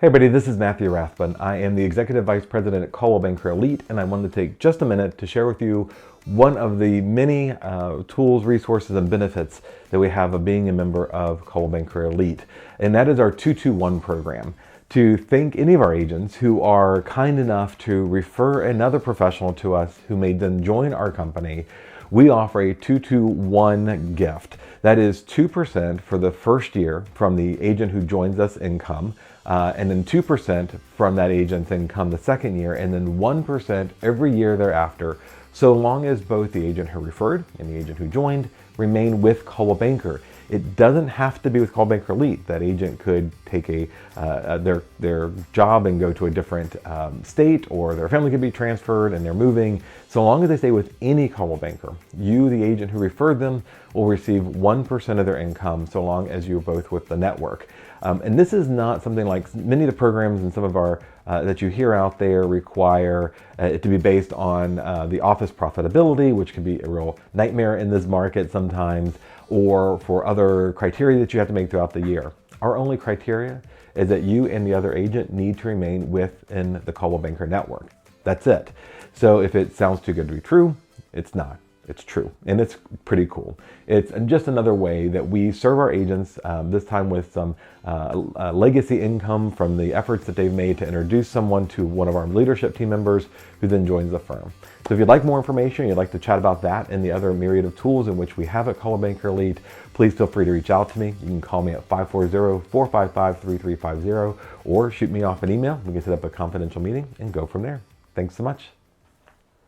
Hey everybody, this is Matthew Rathbun. I am the Executive Vice President at Coldwell Banker Elite, and I wanted to take just a minute to share with you one of the many tools, resources, and benefits that we have of being a member of Coldwell Banker Elite, and that is our 221 program. To thank any of our agents who are kind enough to refer another professional to us who may then join our company, we offer a 221 gift. That is 2% for the first year from the agent who joins us income, and then 2% from that agent's income the second year, and then 1% every year thereafter, so long as both the agent who referred and the agent who joined remain with Coldwell Banker. It doesn't have to be with Coldwell Banker Elite. That agent could take their job and go to a different state, or their family could be transferred and they're moving. So long as they stay with any Coldwell Banker, you, the agent who referred them, will receive 1% of their income so long as you're both with the network. And this is not something like many of the programs and some of our that you hear out there require it to be based on the office profitability, which can be a real nightmare in this market sometimes, or for other criteria that you have to make throughout the year. Our only criteria is that you and the other agent need to remain within the Coldwell Banker network. That's it. So if it sounds too good to be true, it's not. It's true, and it's pretty cool. It's just another way that we serve our agents, this time with some legacy income from the efforts that they've made to introduce someone to one of our leadership team members who then joins the firm. So if you'd like more information, you'd like to chat about that and the other myriad of tools in which we have at Coldwell Banker Elite, please feel free to reach out to me. You can call me at 540-455-3350 or shoot me off an email. We can set up a confidential meeting and go from there. Thanks so much.